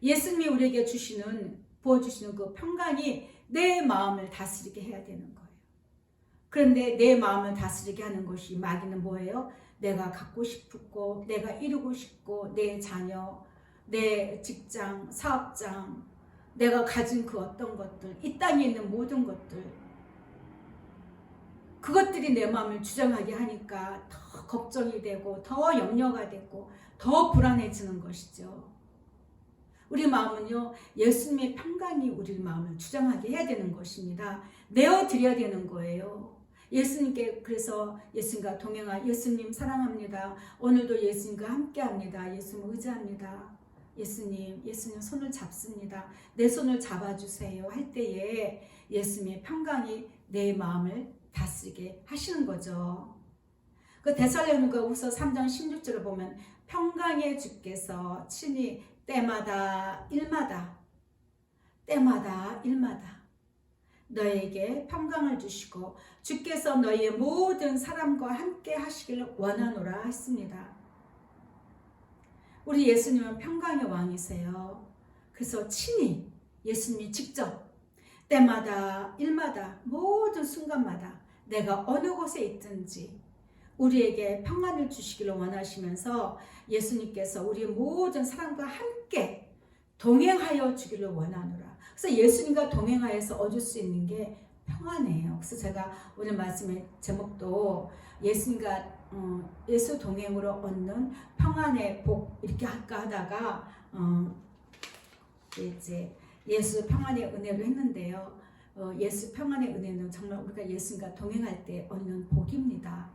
[SPEAKER 1] 예수님이 우리에게 부어주시는 그 평강이 내 마음을 다스리게 해야 되는 거예요. 그런데 내 마음을 다스리게 하는 것이 마귀는 뭐예요? 내가 갖고 싶고 내가 이루고 싶고 내 자녀, 내 직장, 사업장, 내가 가진 그 어떤 것들, 이 땅에 있는 모든 것들, 그것들이 내 마음을 주장하게 하니까 더 걱정이 되고 더 염려가 되고 더 불안해지는 것이죠. 우리 마음은요, 예수님의 평강이 우리 마음을 주장하게 해야 되는 것입니다. 내어드려야 되는 거예요. 예수님께 그래서 예수님과 예수님 사랑합니다. 오늘도 예수님과 함께합니다. 예수님 의지합니다. 예수님 손을 잡습니다. 내 손을 잡아주세요 할 때에 예수님의 평강이 내 마음을 다스리게 하시는 거죠. 그 데살로니가후서 3장 16절을 보면 평강의 주께서 친히 때마다 일마다 너에게 평강을 주시고 주께서 너희의 모든 사람과 함께 하시기를 원하노라 했습니다. 우리 예수님은 평강의 왕이세요. 그래서 친히 예수님이 직접 때마다 일마다 모든 순간마다 내가 어느 곳에 있든지 우리에게 평안을 주시기를 원하시면서 예수님께서 우리 모든 사람과 함께 동행하여 주기를 원하노라. 그래서 예수님과 동행하여서 얻을 수 있는 게 평안이에요. 그래서 제가 오늘 말씀의 제목도 예수님과 예수 동행으로 얻는 평안의 복 이렇게 할까 하다가 이제 예수 평안의 은혜로 했는데요. 예수 평안의 은혜는 정말 우리가 예수님과 동행할 때 얻는 복입니다.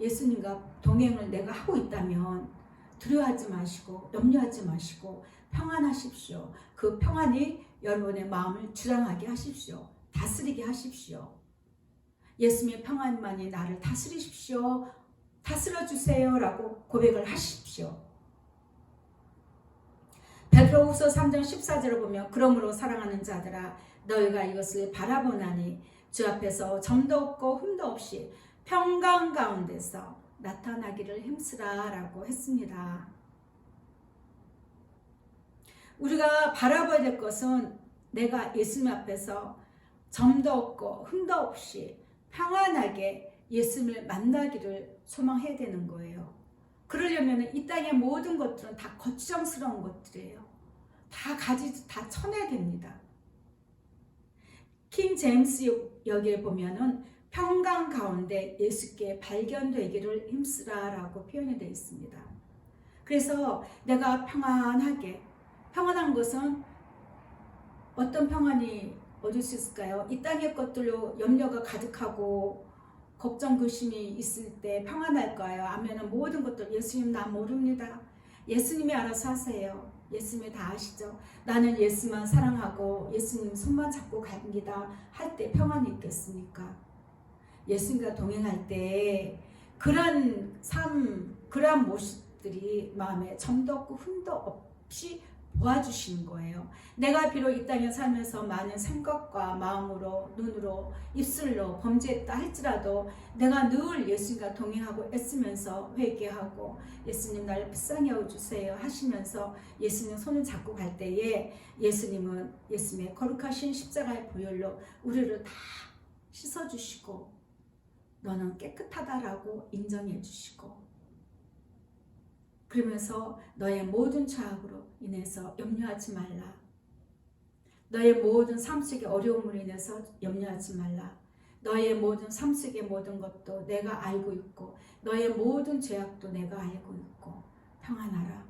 [SPEAKER 1] 예수님과 동행을 내가 하고 있다면 두려워하지 마시고 염려하지 마시고 평안하십시오. 그 평안이 여러분의 마음을 주장하게 하십시오. 다스리게 하십시오. 예수님의 평안만이 나를 다스리십시오. 다스려주세요 라고 고백을 하십시오. 베드로후서 3장 14절을 보면 그러므로 사랑하는 자들아 너희가 이것을 바라보나니 주 앞에서 점도 없고 흠도 없이 평강 가운데서 나타나기를 힘쓰라 라고 했습니다. 우리가 바라봐야 될 것은 내가 예수님 앞에서 점도 없고 흠도 없이 평안하게 예수님을 만나기를 소망해야 되는 거예요. 그러려면 이 땅의 모든 것들은 다 거추장스러운 것들이에요. 다 쳐내야 됩니다. 킹 제임스 여기에 보면은 평강 가운데 예수께 발견되기를 힘쓰라 라고 표현이 되어 있습니다. 그래서 내가 평안한 것은 어떤 평안이 얻을 수 있을까요? 이 땅의 것들로 염려가 가득하고 걱정 근심이 있을 때 평안할까요? 아니면 모든 것들 예수님 나 모릅니다. 예수님이 알아서 하세요. 예수님이 다 아시죠? 나는 예수만 사랑하고 예수님 손만 잡고 갑니다 할 때 평안이 있겠습니까? 예수님과 동행할 때 그러한 모습들이 마음에 점도 없고 흠도 없이 도와주시는 거예요. 내가 비록 이 땅에 살면서 많은 생각과 마음으로, 눈으로, 입술로 범죄했다 할지라도 내가 늘 예수님과 동행하고 애쓰면서 회개하고 예수님 나를 불쌍히 여겨주세요 하시면서 예수님 손을 잡고 갈 때에 예수님은 예수님의 거룩하신 십자가의 보혈로 우리를 다 씻어주시고 너는 깨끗하다라고 인정해 주시고 그러면서 너의 모든 죄악으로 인해서 염려하지 말라. 너의 모든 삶 속의 어려움으로 인해서 염려하지 말라. 너의 모든 삶 속의 모든 것도 내가 알고 있고 너의 모든 죄악도 내가 알고 있고 평안하라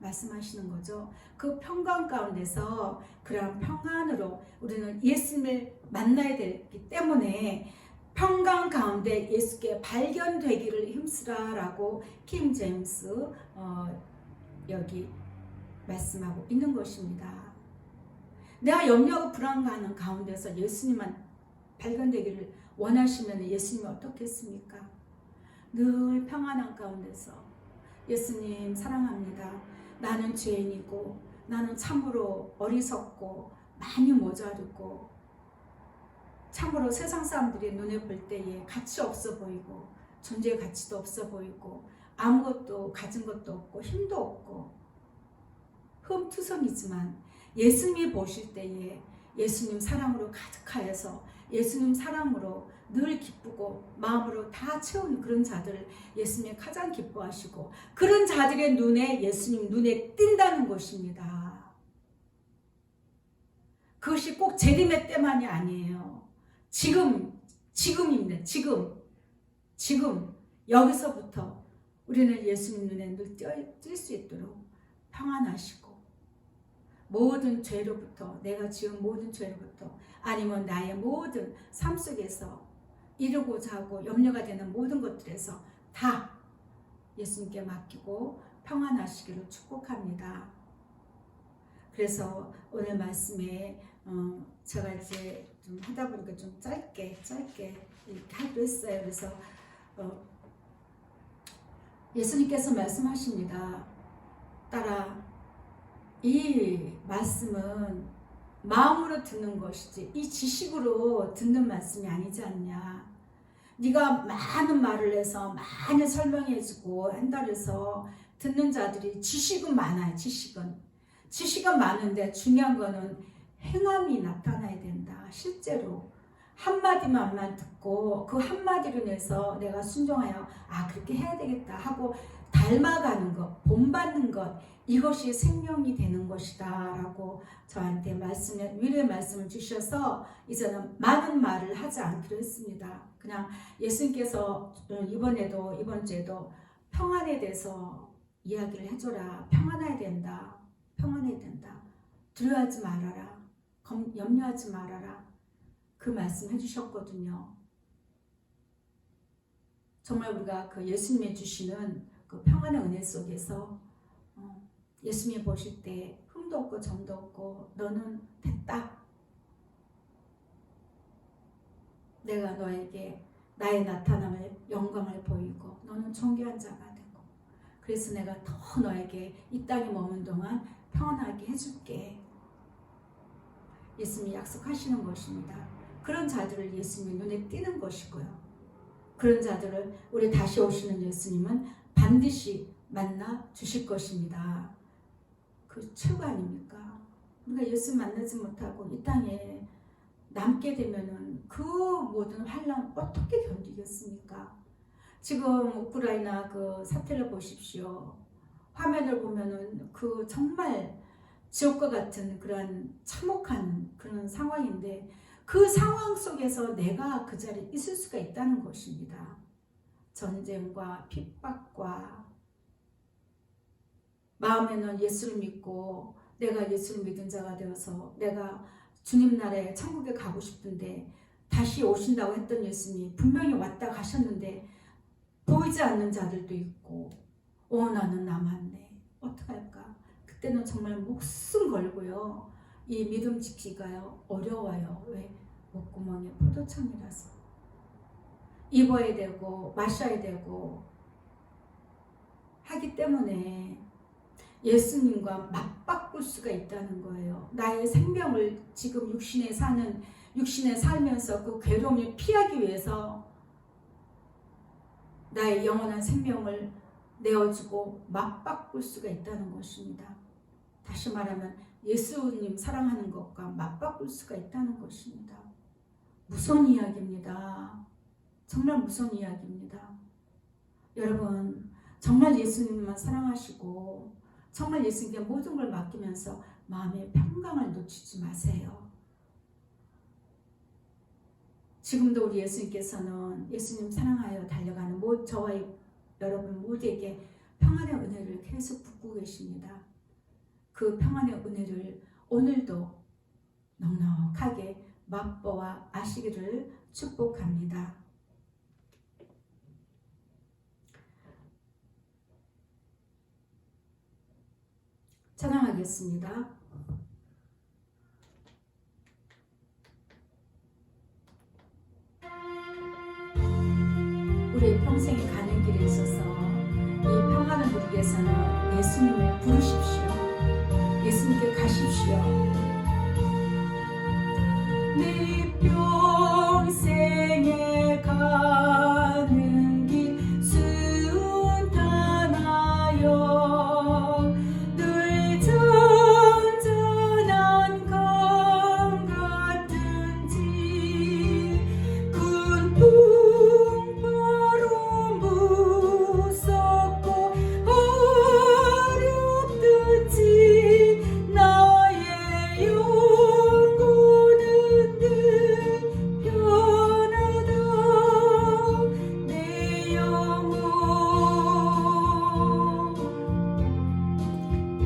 [SPEAKER 1] 말씀하시는 거죠. 그 평강 가운데서 그러한 평안으로 우리는 예수님을 만나야 되기 때문에 평강 가운데 예수께 발견되기를 힘쓰라라고 킹 제임스 여기 말씀하고 있는 것입니다. 내가 염려하고 불안가하는 가운데서 예수님만 발견되기를 원하시면 예수님이 어떻겠습니까? 늘 평안한 가운데서 예수님 사랑합니다. 나는 죄인이고 나는 참으로 어리석고 많이 모자르고 참으로 세상 사람들이 눈에 볼 때에 가치 없어 보이고 존재의 가치도 없어 보이고 아무것도 가진 것도 없고 힘도 없고 흠투성이지만 예수님이 보실 때에 예수님 사랑으로 가득하여서 예수님 사랑으로 늘 기쁘고 마음으로 다 채운 그런 자들을 예수님이 가장 기뻐하시고 그런 자들의 눈에 예수님 눈에 띈다는 것입니다. 그것이 꼭 재림의 때만이 아니에요. 지금입니다. 지금 여기서부터 우리는 예수님 눈에 늘 뜰 수 있도록 평안하시고 모든 죄로부터 내가 지은 모든 죄로부터 아니면 나의 모든 삶 속에서 이루고자 하고 염려가 되는 모든 것들에서 다 예수님께 맡기고 평안하시기를 축복합니다. 그래서 오늘 말씀에 제가 이제 좀 하다 보니까 좀 짧게 이렇게 하기로 했어요. 그래서 예수님께서 말씀하십니다. 따라 이 말씀은 마음으로 듣는 것이지 이 지식으로 듣는 말씀이 아니지 않냐. 네가 많은 말을 해서 많이 설명해주고 한다 해서 듣는 자들이 지식은 많아요. 지식은 많은데 중요한 거는 행함이 나타나야 된다. 실제로 한마디만만 듣고 그 한마디로 인해서 내가 순종하여 그렇게 해야 되겠다 하고 닮아가는 것, 본받는 것 이것이 생명이 되는 것이다 라고 저한테 위로의 말씀을 주셔서 이제는 많은 말을 하지 않기로 했습니다. 그냥 예수님께서 이번 주에도 평안에 대해서 이야기를 해줘라. 평안해야 된다. 두려워하지 말아라. 염려하지 말아라. 그 말씀 해주셨거든요. 정말 우리가 그 예수님이 주시는 그 평안의 은혜 속에서 예수님이 보실 때 흠도 없고 점도 없고 너는 됐다. 내가 너에게 나의 나타남을 영광을 보이고 너는 존귀한 자가 되고 그래서 내가 더 너에게 이 땅에 머문 동안 평안하게 해줄게. 예수님이 약속하시는 것입니다. 그런 자들을 예수님이 눈에 띄는 것이고요. 그런 자들을 우리 다시 오시는 예수님은 반드시 만나 주실 것입니다. 그 최고 아닙니까? 우리가 예수 만나지 못하고 이 땅에 남게 되면은 그 모든 환난 어떻게 견디겠습니까? 지금 우크라이나 그 사태를 보십시오. 화면을 보면은 그 정말 지옥과 같은 그런 참혹한 그런 상황인데 그 상황 속에서 내가 그 자리에 있을 수가 있다는 것입니다. 전쟁과 핍박과 마음에는 예수를 믿고 내가 예수를 믿은 자가 되어서 내가 주님 나라에 천국에 가고 싶은데 다시 오신다고 했던 예수님이 분명히 왔다 가셨는데 보이지 않는 자들도 있고 나는 남았네. 어떡할까? 그때는 정말 목숨 걸고요. 이 믿음 지키기가요 어려워요. 왜? 목구멍에 포도청이라서 입어야 되고 마셔야 되고 하기 때문에 예수님과 맞박 맞바꿀 수가 있다는 거예요. 나의 생명을 지금 육신에 살면서 그 괴로움을 피하기 위해서 나의 영원한 생명을 내어주고 맞바꿀 수가 있다는 것입니다. 다시 말하면 예수님 사랑하는 것과 맞바꿀 수가 있다는 것입니다. 무서운 이야기입니다. 정말 무서운 이야기입니다. 여러분, 정말 예수님만 사랑하시고 정말 예수님께 모든 걸 맡기면서 마음의 평강을 놓치지 마세요. 지금도 우리 예수님께서는 예수님 사랑하여 달려가는 저와 여러분 모두에게 평안의 은혜를 계속 붓고 계십니다. 그 평안의 은혜를 오늘도 넉넉하게 맛보아 아시기를 축복합니다. 찬양하겠습니다. 우리의 평생에 가는 길에 있어서 이 평안을 누리기 위해서는 예수님을 부르십시오. 예수님께 가십시오. 내 평생에 가는 길 순탄하여 늘 전전한 검 같은지 군풍바로 무섭고 어렵든지 나의 영혼은 늘 편하다. 내 영혼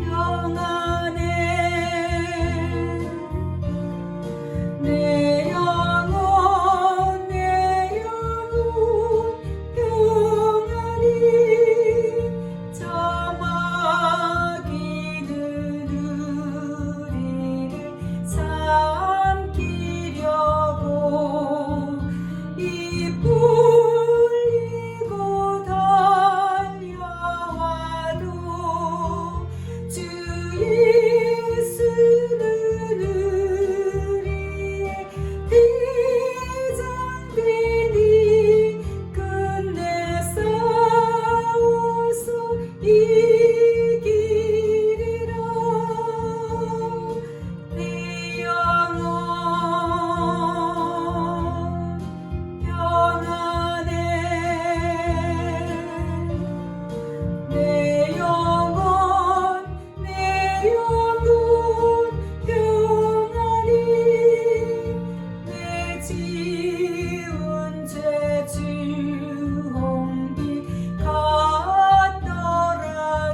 [SPEAKER 1] 평안해. 내 영혼 평안히 저마기는 우리를 삼키려고 이 풀리고 달려와도 주 예수는 우리의 대장되니 끝내 싸워서 이기리라. 내 영혼 평안해. 내 영혼 평안히 내 지은 죄 주홍빛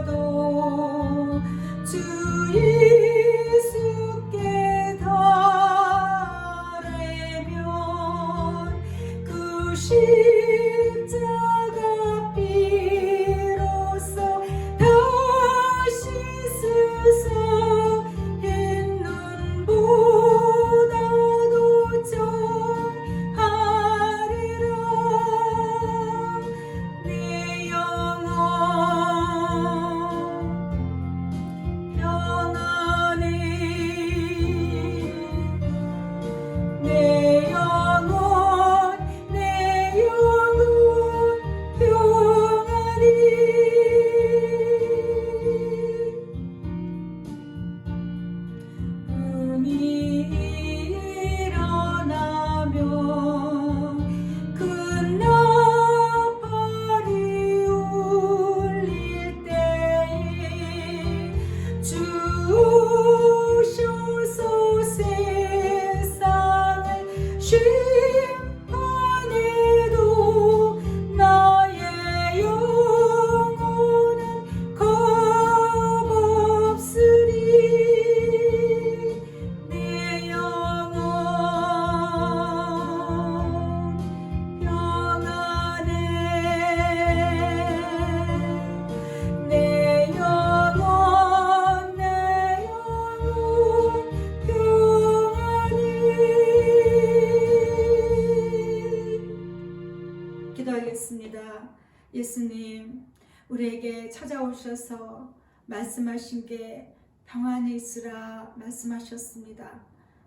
[SPEAKER 1] 같더라도 주 예수께 달래면 그 십자가 비로소 다시 쓰서 흰눈보다도 정하리라. 내 영혼 평안히. 내 영혼 평안히. 꿈이 일어나면 큰 나팔이 울릴 때에 주 오셔서 세상을 심판해도 나의 영혼은 겁없으리. 내 영혼 평안해. 내 영혼 평안히. 기도하겠습니다. 예수님, 우리에게 찾아오셔서 말씀하신 게 평안히 있으라 말씀하셨습니다.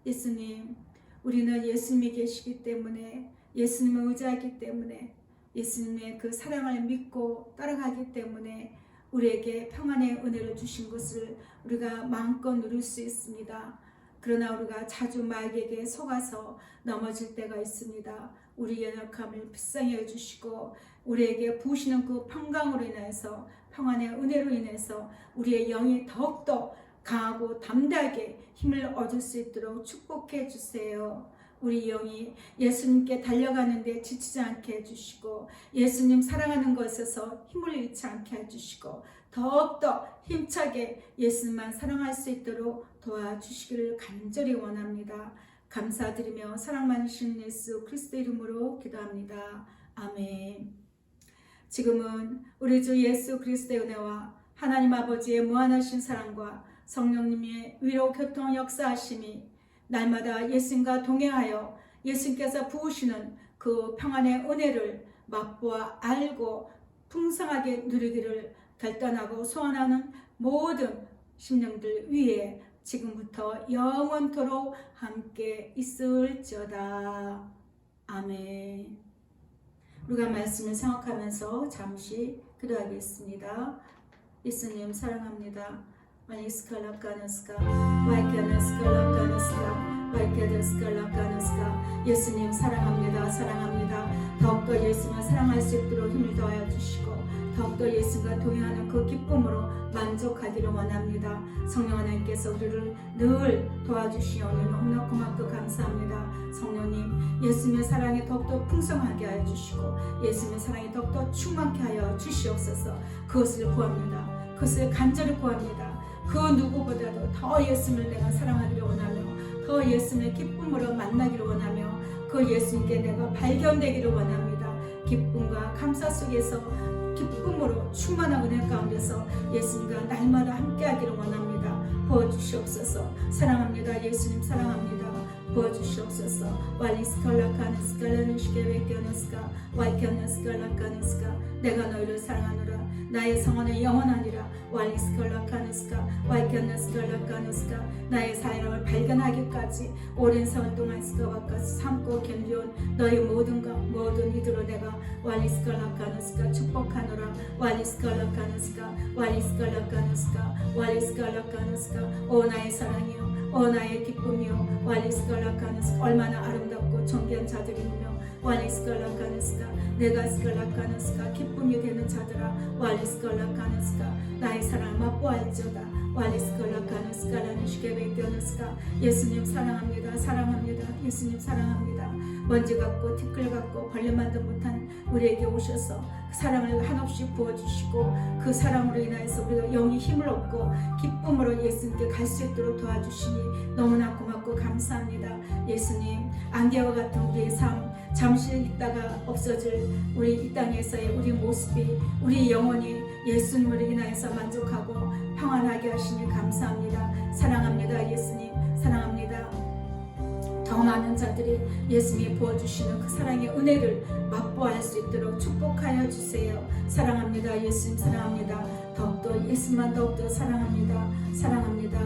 [SPEAKER 1] 예수님, 우리는 예수님이 계시기 때문에, 예수님을 의지하기 때문에, 예수님의 그 사랑을 믿고 따라가기 때문에 우리에게 평안의 은혜를 주신 것을 우리가 마음껏 누릴 수 있습니다. 그러나 우리가 자주 마귀에게 속아서 넘어질 때가 있습니다. 우리 연약함을 불쌍히 해주시고 우리에게 부으시는 그 평강으로 인해서, 평안의 은혜로 인해서 우리의 영이 더욱더 강하고 담대하게 힘을 얻을 수 있도록 축복해 주세요. 우리 영이 예수님께 달려가는데 지치지 않게 해주시고, 예수님 사랑하는 것에서 힘을 잃지 않게 해주시고, 더욱더 힘차게 예수님만 사랑할 수 있도록 도와주시기를 간절히 원합니다. 감사드리며 사랑 많으신 예수 그리스도 이름으로 기도합니다. 아멘. 지금은 우리 주 예수 그리스도의 은혜와 하나님 아버지의 무한하신 사랑과 성령님의 위로 교통 역사하심이 날마다 예수님과 동행하여 예수님께서 부으시는 그 평안의 은혜를 맛보아 알고 풍성하게 누리기를 결단하고 소원하는 모든 심령들 위에 지금부터 영원토록 함께 있을지어다. 아멘. 우리가 말씀을 생각하면서 잠시 기도하겠습니다. 예수님 사랑합니다. 예수님 사랑합니다. 사랑합니다. 더욱더 예수님을 사랑할 수 있도록 힘을 더하여 주시고 더욱더 예수가 동행하는 그 기쁨으로 만족하기를 원합니다. 성령 하나님께서 우리를 늘 도와주시오니 너무나 고맙고 감사합니다. 성령님, 예수님의 사랑이 더욱더 풍성하게 하여 주시고 예수님의 사랑이 더욱더 충만케 하여 주시옵소서. 그것을 구합니다. 그것을 간절히 구합니다. 그 누구보다도 더 예수님을 내가 사랑하기를 원하며 더 예수님의 기쁨으로 만나기를 원하며 그 예수님께 내가 발견되기를 원합니다. 기쁨과 감사 속에서 기쁨으로 충만한 은혜 가운데서 예수님과 날마다 함께하기를 원합니다. 부어주시옵소서. 사랑합니다. 예수님 사랑합니다. 부어주시옵소서. 내가 너희를 사랑하노라. 나의 성원은 영원하니라. 나의 사랑을 발견하기까지 오랜 세월 동안 삼고 견디온 너희 모든 이들을 내가 축복하노라. 오 나의 사랑이여, 오 나의 기쁨이여, 얼마나 아름답고 존귀한 자들이며 내가 기쁨이 되는 자들아, 나의 사랑을 맛보알지어다. 예수님 사랑합니다. 사랑합니다. 예수님 사랑합니다. 먼지 같고 티끌 같고 벌레만도 못한 우리에게 오셔서 사랑을 한없이 부어주시고 그 사랑으로 인하여서 우리가 영이 힘을 얻고 기쁨으로 예수님께 갈 수 있도록 도와주시니 너무나 고맙고 감사합니다. 예수님, 안개와 같은 우리의 삶, 잠시 있다가 없어질 우리 이 땅에서의 우리 모습이 우리 영혼이 예수님으로 인하여서 만족하고 평안하게 하시니 감사합니다. 사랑합니다. 예수님 사랑합니다. 더 많은 자들이 예수님이 부어주시는 그 사랑의 은혜를 맛보할 수 있도록 축복하여 주세요. 사랑합니다. 예수님 사랑합니다. 더욱더 예수님만 더욱더 사랑합니다. 사랑합니다.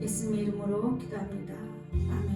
[SPEAKER 1] 예수님의 이름으로 기도합니다. 아멘.